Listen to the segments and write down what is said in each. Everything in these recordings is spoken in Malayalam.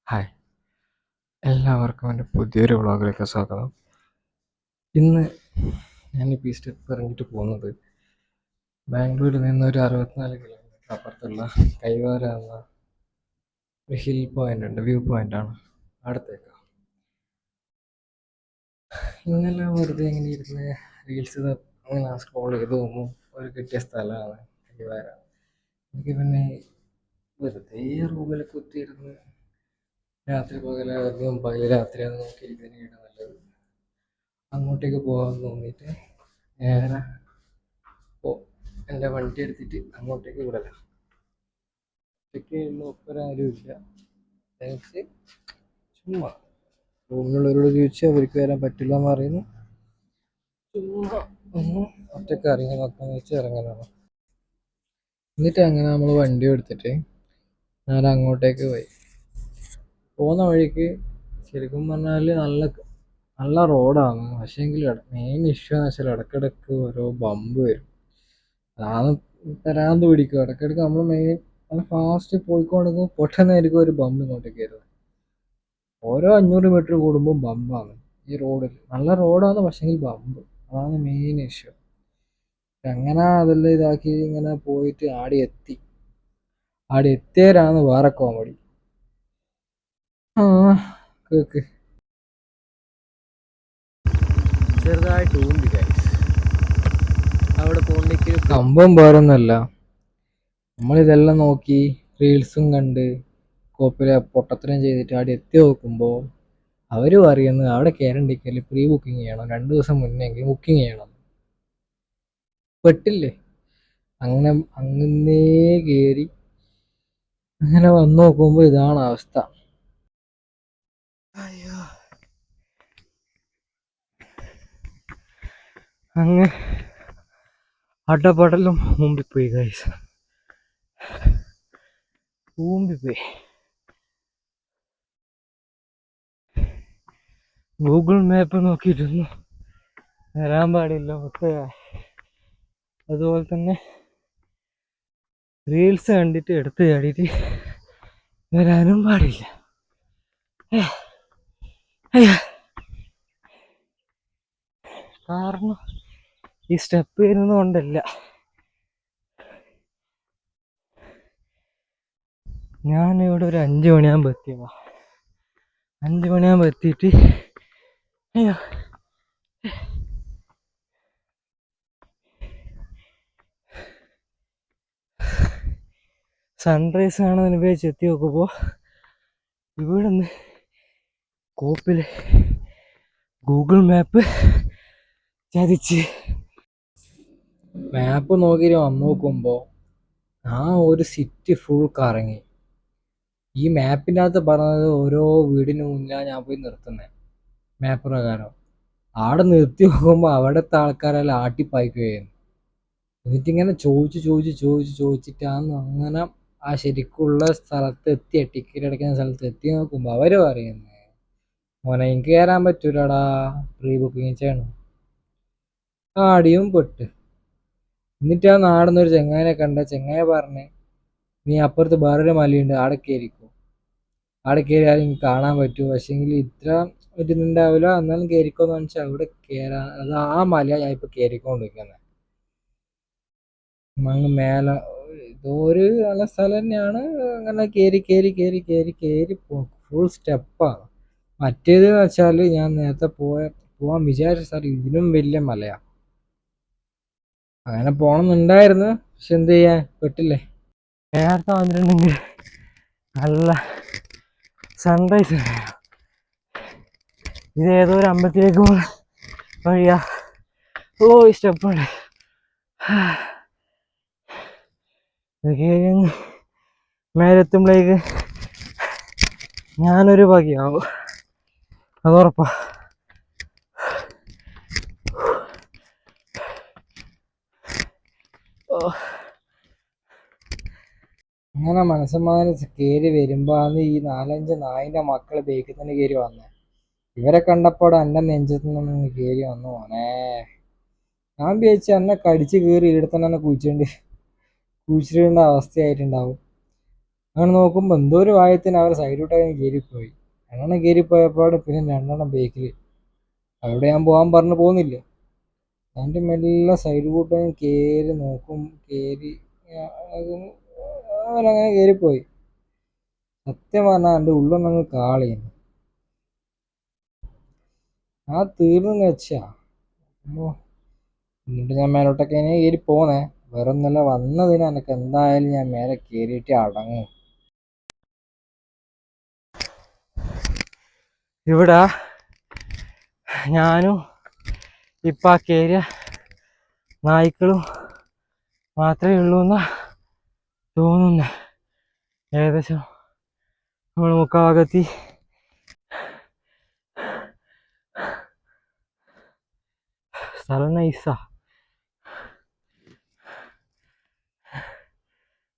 ഹായ്, എല്ലാവർക്കും എൻ്റെ പുതിയൊരു വ്ളോഗിലേക്ക് സ്വാഗതം. ഇന്ന് ഞാനിപ്പോൾ ഈ സ്റ്റെപ്പ് ഇറങ്ങിയിട്ട് പോകുന്നത് ബാംഗ്ലൂരിൽ നിന്ന് ഒരു 64 കിലോമീറ്റർ അപ്പുറത്തുള്ള കൈവാര എന്ന ഒരു ഹിൽ പോയിൻ്റ് ഉണ്ട്, വ്യൂ പോയിൻ്റാണ്. അടുത്തേക്കാണ്. ഇന്നലെ വെറുതെ ഇങ്ങനെ ഇരുന്ന് റീൽസ് അങ്ങനെ സ്ക്രോൾ ചെയ്ത് പോകുമ്പോൾ ഒരു കിട്ടിയ സ്ഥലമാണ് കൈവാര. എനിക്ക് പിന്നെ വെറുതെ റൂമിൽ കുത്തിയിരുന്ന് രാത്രി പകലാകും പകൽ രാത്രിയാണെന്ന് നോക്കിയിരിക്കുന്നതിനാണ് നല്ലത്. അങ്ങോട്ടേക്ക് പോകാൻ തോന്നിയിട്ട് നേരെ എൻ്റെ വണ്ടി എടുത്തിട്ട് അങ്ങോട്ടേക്ക് വിടല. ഒറ്റയ്ക്ക് ഒപ്പരാരും ഇല്ല. എനിക്ക് ചുമ്മാ റൂമിലുള്ളവരോട് ചോദിച്ച് അവർക്ക് വരാൻ പറ്റില്ല എന്ന് പറയുന്നു. ചുമ്മാ ഒന്ന് ഒറ്റയ്ക്ക് ഇറങ്ങി നോക്കാന്ന് വെച്ച് ഇറങ്ങലാണ്. എന്നിട്ട് അങ്ങനെ നമ്മൾ വണ്ടി എടുത്തിട്ട് നേരെ അങ്ങോട്ടേക്ക് പോയി. പോകുന്ന വഴിക്ക് ശരിക്കും പറഞ്ഞാൽ നല്ല റോഡാണ്. പക്ഷേങ്കിൽ മെയിൻ ഇഷ്യൂ എന്ന് വെച്ചാൽ ഇടയ്ക്കിടയ്ക്ക് ഓരോ ബമ്പ് വരും. അതാണ് തരാന്ത് പിടിക്കും. ഇടയ്ക്കിടയ്ക്ക് നമ്മൾ നല്ല ഫാസ്റ്റ് പോയിക്കൊണ്ടിരിക്കുമ്പോൾ പെട്ടെന്നായിരിക്കും ഒരു ബമ്പ് ഇങ്ങോട്ടേക്ക് വരുന്നത്. ഓരോ 500 മീറ്റർ കൂടുമ്പോൾ ബമ്പാണ് ഈ റോഡിൽ. നല്ല റോഡാണ്, പക്ഷേങ്കിൽ ബമ്പ്. അതാണ് മെയിൻ ഇഷ്യൂ. അങ്ങനെ അതെല്ലാം ഇതാക്കി ഇങ്ങനെ പോയിട്ട് ആടെ എത്തിയവരാണ് വേറെ കോമഡി. കേക്ക് ചെറുതായിട്ട് ഊമ്പി ഗൈസ്. അവിടെ പോകുന്നേക്ക് സംഭവം വേറൊന്നുമല്ല, നമ്മളിതെല്ലാം നോക്കി റീൽസും കണ്ട് കോപ്പിലെ പൊട്ടത്തരം ചെയ്തിട്ട് അവിടെ എത്തി നോക്കുമ്പോൾ അവർ പറയുന്നത് അവിടെ കയറണ്ടിക്കല് പ്രീ ബുക്കിംഗ് ചെയ്യണം, 2 ദിവസം മുന്നെങ്കിൽ ബുക്കിംഗ് ചെയ്യണം. പെട്ടില്ലേ? അങ്ങനെ കയറി അങ്ങനെ വന്നു നോക്കുമ്പോൾ ഇതാണ് അവസ്ഥ. അയ്യോ, അങ്ങ് അടപടലും മുമ്പിപ്പോയി ഗൈസ്, മുമ്പിപ്പോയി. ഗൂഗിൾ മാപ്പ് നോക്കിയിട്ടൊന്നും വരാൻ പാടില്ല. ഒക്കെ അതുപോലെ തന്നെ റീൽസ് കണ്ടിട്ട് എടുത്ത് ചാടിയിട്ട് വരാനും പാടില്ല. കാരണം ഈ സ്റ്റെപ്പ് വരുന്നതുകൊണ്ടല്ല. ഞാനിവിടെ ഒരു 5 മണിയാകുമ്പോൾ എത്തിയതാ. 5 മണിയാകുമ്പോൾ എത്തിയിട്ട് സൺറൈസ് ആണെന്ന് ഉപയോഗിച്ച് എത്തി നോക്കുമ്പോൾ ഇവിടെ നിന്ന് കോപ്പിൽ ഗൂഗിൾ മാപ്പ് ചതിച്ച്. മാപ്പ് നോക്കിയിട്ട് വന്ന് നോക്കുമ്പോൾ ആ ഒരു സിറ്റി ഫുൾ കറങ്ങി. ഈ മാപ്പിൻ്റെ അകത്ത് പറഞ്ഞത് ഓരോ വീടിന് മുന്നിലാണ് ഞാൻ പോയി നിർത്തുന്നത് മാപ്പ് പ്രകാരം. അവിടെ നിർത്തി നോക്കുമ്പോൾ അവിടുത്തെ ആൾക്കാരെല്ലാം ആട്ടിപ്പായിക്കുകയായിരുന്നു. എന്നിട്ടിങ്ങനെ ചോദിച്ചിട്ടാണ് അങ്ങനെ ആ ശരിക്കുള്ള സ്ഥലത്ത് എത്തിയ ടിക്കറ്റ് അടയ്ക്കുന്ന സ്ഥലത്ത് എത്തി നോക്കുമ്പോൾ അവർ പറയുന്നത്, മോനെ എനിക്ക് കയറാൻ പറ്റൂലടാ, പ്രീ ബുക്കിങ് ചെയ്യണം. ആടിയും പെട്ട്. എന്നിട്ട് ആ നാടുന്നൊരു ചെങ്ങാനെ കണ്ട ചെങ്ങായ പറഞ്ഞ്, നീ അപ്പുറത്ത് വേറൊരു മലയുണ്ട്, അവിടെ കയറിക്കോ. അവിടെ കയറിയാൽ എനിക്ക് കാണാൻ പറ്റും, പക്ഷേങ്കിൽ ഇത്ര ഇതുണ്ടാവില്ല, എന്നാലും കയറിക്കോന്ന് വെച്ചാൽ അവിടെ കയറാൻ. അത് ആ മല ഞാൻ ഇപ്പോൾ കയറിക്കൊണ്ടിരിക്കുന്നത്. അങ്ങ് മേലെ ഇതോ ഒരു നല്ല സ്ഥലം തന്നെയാണ്. അങ്ങനെ കയറി ഫുൾ സ്റ്റെപ്പാണ്. മറ്റേത് വെച്ചാൽ ഞാൻ നേരത്തെ പോവാൻ വിചാരിച്ച സ്ഥലം ഇതിലും വലിയ മലയാണ്. അങ്ങനെ പോകണമെന്നുണ്ടായിരുന്നു, പക്ഷെ എന്ത് ചെയ്യാൻ, പെട്ടില്ലേ. നേരത്തെ വന്നിട്ടുണ്ടെങ്കിൽ നല്ല സൺറൈസ് ഉണ്ടായിരുന്നു. ഇത് ഏതോ ഒരു അമ്പലത്തിലേക്ക് പോകുന്ന വഴിയാ. ഓ ഈ സ്റ്റെപ്പുണ്ട്. കഴിഞ്ഞ് മേലെത്തുമ്പോഴേക്ക് ഞാനൊരു ഭാഗ്യമാവും, അതുറപ്പാ. അങ്ങനെ മനസ്സമാനം കയറി വരുമ്പോഴാണ് ഈ 4-5 നായിൻ്റെ മക്കൾ ബേക്കിൽ തന്നെ കയറി വന്നത്. ഇവരെ കണ്ടപ്പോൾ എൻ്റെ നെഞ്ചത്ത് നിന്ന് കയറി വന്നു. മോനെ ഞാൻ വിചാരിച്ചു എന്നെ കടിച്ച് കയറി ഇവിടെ തന്നെ കുഴിച്ചിടേണ്ട അവസ്ഥയായിട്ടുണ്ടാവും. അങ്ങനെ നോക്കുമ്പോൾ എന്തോ ഒരു വായത്തിന് അവർ സൈഡിലോട്ട് കയറിപ്പോയി. രണ്ടെണ്ണം കയറിപ്പോയപ്പോൾ പിന്നെ രണ്ടെണ്ണം ബേക്കിൽ. അവിടെ ഞാൻ പോകാൻ പറഞ്ഞു പോകുന്നില്ല. അതിൻ്റെ മെല്ലെ സൈഡ് കൂട്ട് കയറി നോക്കും, കയറി അവരങ്ങനെ കയറിപ്പോയി. സത്യം പറഞ്ഞാൽ എൻ്റെ ഉള്ളൊന്നങ്ങ് കാളിയാണ്. ആ തീർന്നു വെച്ചാ. എന്നിട്ട് ഞാൻ മേലോട്ടൊക്കെ കയറി പോന്നേ. വേറെ ഒന്നല്ല, വന്നതിന് എനിക്ക് എന്തായാലും ഞാൻ മേലെ കയറിയിട്ട് അടങ്ങും. ഇവിടെ ഞാനും ഇപ്പം ആ കയറിയ നായ്ക്കളും മാത്രമേ ഉള്ളൂ എന്നാ തോന്നുന്നേ. ഏകദേശം നമ്മൾ മുക്കാഭാഗത്തി സ്ഥലം നൈസാ.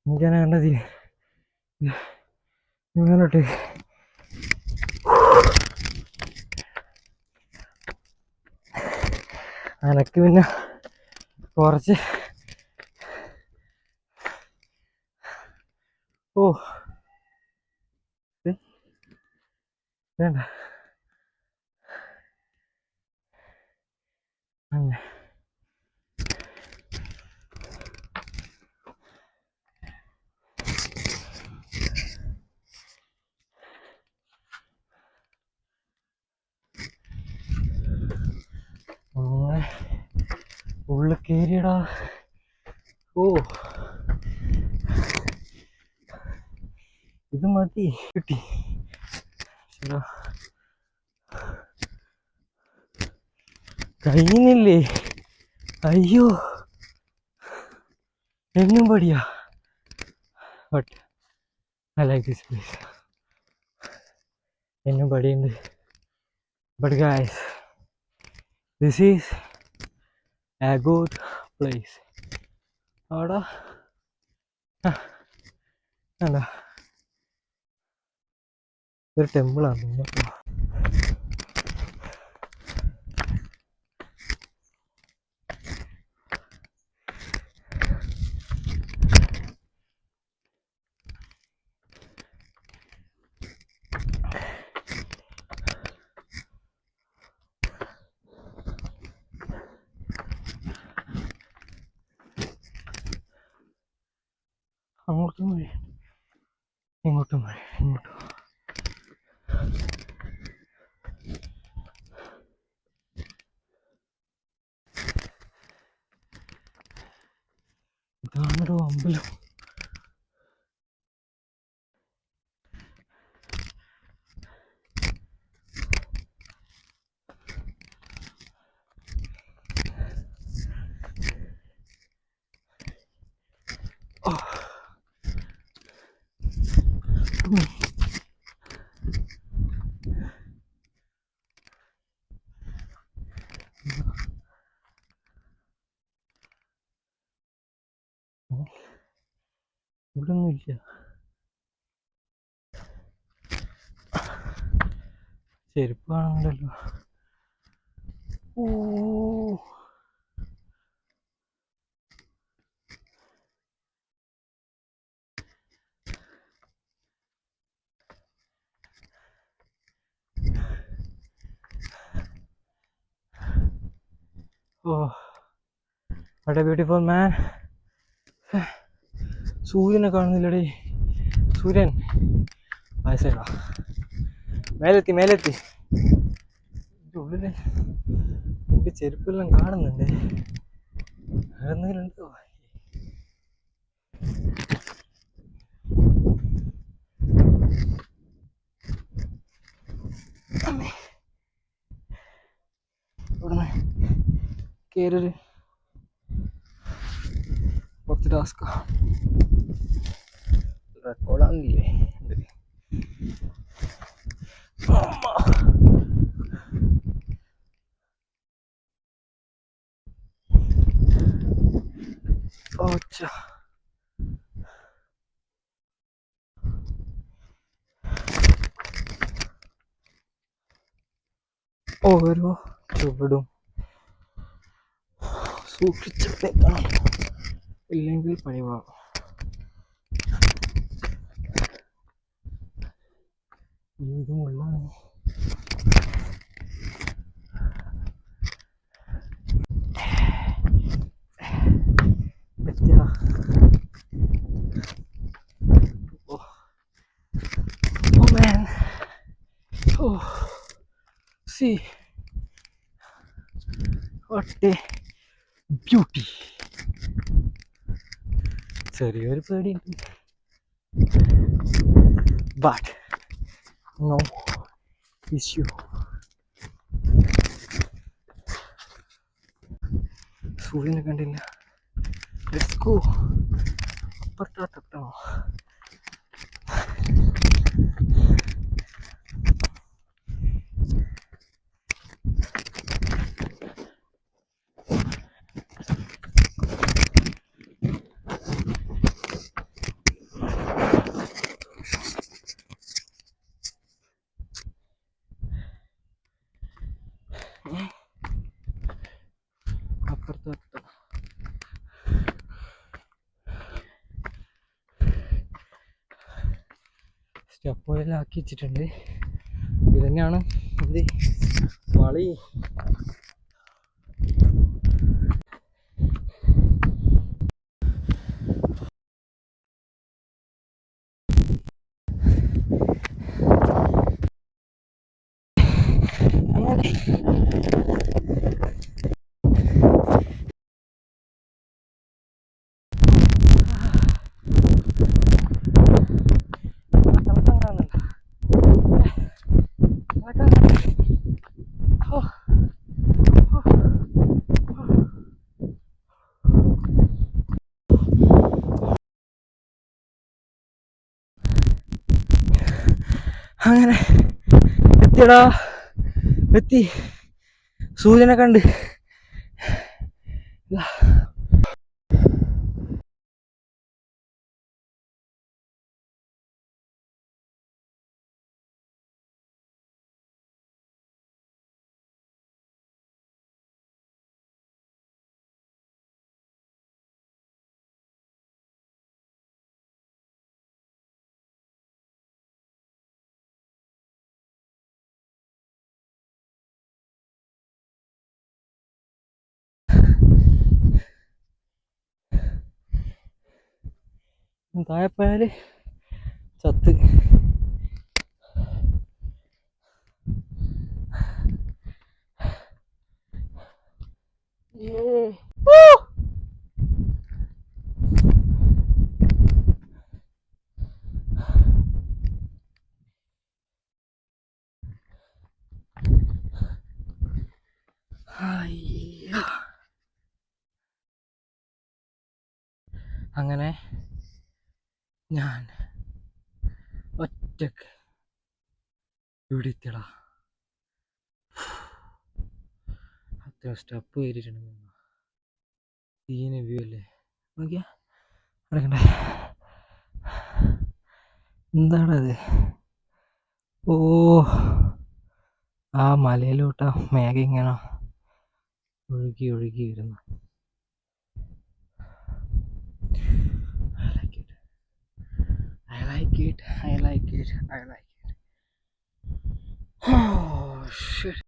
എനിക്കങ്ങനെ കണ്ടത് ഇങ്ങനോട്ട് അനക്ക് പിന്നെ കുറച്ച് വേണ്ട അങ്ങനെ ഉള്ളിൽ കയറിയടാ. ഇത് മതി, കിട്ടി. കഴിയുന്നില്ലേ? അയ്യോ, എന്നും പടിയാ. But I like this place. എന്നും പടിയുണ്ട്. But guys, this is a good place. അവിടെ അല്ല, ഒരു ടെമ്പിളാണ്. അങ്ങോട്ടും വഴി, ഇങ്ങോട്ടും വഴി, ഇങ്ങോട്ടും. ഇതാണോ അമ്പലം? ഇവിടെ ഒന്നും ഇല്ല. ചെരുപ്പ് കാണുന്നുണ്ടല്ലോ. what a beautiful man. സൂര്യനെ കാണുന്നില്ലടേ. സൂര്യൻ വയസ്സേടാ. മേലെത്തി മേലെത്തി. ഉള്ളില് ഇവിടെ ചെരുപ്പെല്ലാം കാണുന്നുണ്ട്. എന്തെങ്കിലും ഉണ്ടോ? ഇവിടുന്ന് കയറൊരു കുറച്ച് ടാസ്കാ. റെക്കോർഡാന്നില്ലേ? ഓരോ ചുവടും സൂക്ഷിച്ചിട്ടേക്കണം, ഇല്ലെങ്കിൽ പണിവാകും. ഇത് മുള്ളാണ്. എത്തിയടാ. Oh man. Oh. See. What a beauty. ചെറിയൊരു പേടിയുണ്ട്. But no issue. സൂര്യനെ കണ്ടില്ല. Let's go. അപ്പുറത്തോട്ടോ. അപ്പുറത്തോട്ടോ. സ്റ്റെപ്പോയിലെല്ലാം ആക്കി വെച്ചിട്ടുണ്ട്. ഇത് തന്നെയാണ് ഇത് വളി. അങ്ങനെ എത്തിയടാ. എത്തി. സൂര്യനെ കണ്ട്. താഴെപ്പോയാല് ചത്ത്. അങ്ങനെ ഞാൻ ഒറ്റക്ക് ഇവിടെ എത്തിയടാ. അത്ര സ്റ്റെപ്പ് കയറിയിട്ടുണ്ട്. സീന വ്യൂ അല്ലേ നോക്കിയാ. നടക്കണ്ടേ? എന്താണത്? ഓ, ആ മലയിലോട്ടാ മേഘം ഇങ്ങനെ ഒഴുകി ഒഴുകി വരുന്നു. I like it. I like it. I like it. Oh shit.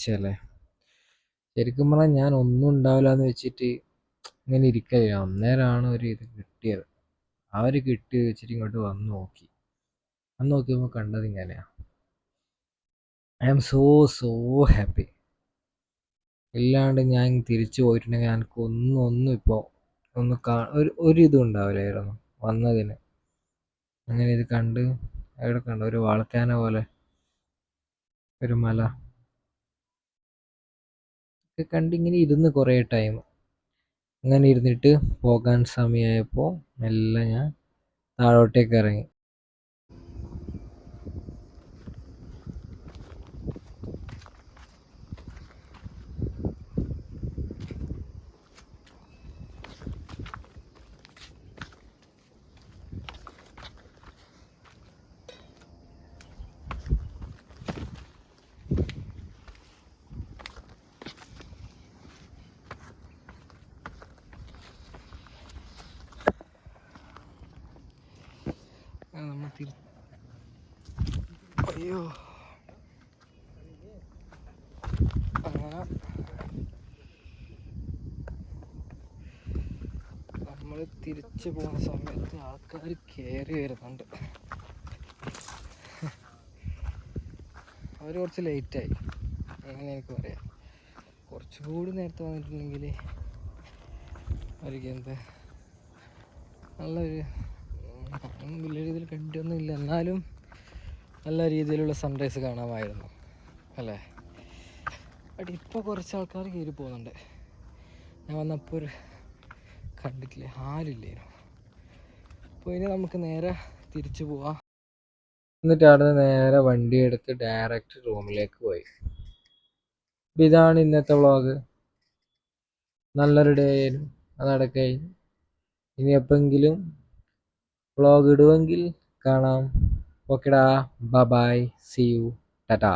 ഞായറാഴ്ചയല്ലേ. ശരിക്കും പറഞ്ഞാൽ ഞാൻ ഒന്നും ഉണ്ടാവില്ല എന്ന് വെച്ചിട്ട് ഇങ്ങനെ ഇരിക്കുകയാണ്. അന്നേരമാണ് ഒരു ഇത് കിട്ടിയത്. അവർ കിട്ടി വെച്ചിട്ട് ഇങ്ങോട്ട് വന്ന് നോക്കി. വന്ന് നോക്കിയപ്പോൾ കണ്ടത് ഇങ്ങനെയാ. I am so so happy. ഇല്ലാണ്ട് ഞാൻ തിരിച്ചു പോയിട്ടുണ്ടെങ്കിൽ എനിക്ക് ഒന്നും ഇപ്പോൾ ഒരു ഇതും ഉണ്ടാവില്ലായിരുന്നു വന്നതിന്. അങ്ങനെ ഇത് കണ്ട് അവിടെ കണ്ട ഒരു വാളക്കാന പോലെ ഒരു മല ഒക്കെ കണ്ടിങ്ങനെ ഇരുന്ന് കുറേ ടൈം. അങ്ങനെ ഇരുന്നിട്ട് പോകാൻ സമയമായപ്പോൾ മെല്ലെ ഞാൻ താഴോട്ടേക്ക് ഇറങ്ങി. അയ്യോ, അങ്ങനെ നമ്മൾ തിരിച്ചു പോകുന്ന സമയത്ത് ആൾക്കാർ കയറി വരുന്നുണ്ട്. അവർ കുറച്ച് ലേറ്റായി, അങ്ങനെ എനിക്ക് പറയാം. കുറച്ചുകൂടി നേരത്തെ വന്നിട്ടുണ്ടെങ്കിൽ അവർക്ക് എന്ത് നല്ലൊരു വലിയ രീതിയിൽ കണ്ടൊന്നുമില്ല, എന്നാലും നല്ല രീതിയിലുള്ള സൺറൈസ് കാണാമായിരുന്നു അല്ലേ. ബട്ട് ഇപ്പോൾ കുറച്ച് ആൾക്കാർ കയറി പോകുന്നുണ്ട്. ഞാൻ വന്നപ്പോൾ കണ്ടിട്ടില്ലേ, ആരില്ലായിരുന്നു. അപ്പോൾ ഇനി നമുക്ക് നേരെ തിരിച്ചു പോവാം. എന്നിട്ട് അവിടെ നിന്ന് നേരെ വണ്ടി എടുത്ത് ഡയറക്റ്റ് റൂമിലേക്ക് പോയി. ഇതാണ് ഇന്നത്തെ വ്ളോഗ്. നല്ലൊരു ഡേ ആയിരുന്നു, അതവിടെ കഴിഞ്ഞു. ഇനി എപ്പോഴെങ്കിലും വ്ളോഗ് ഇടുമെങ്കിൽ കാണാം. ഓക്കെടാ, bye bye, see you, Tata.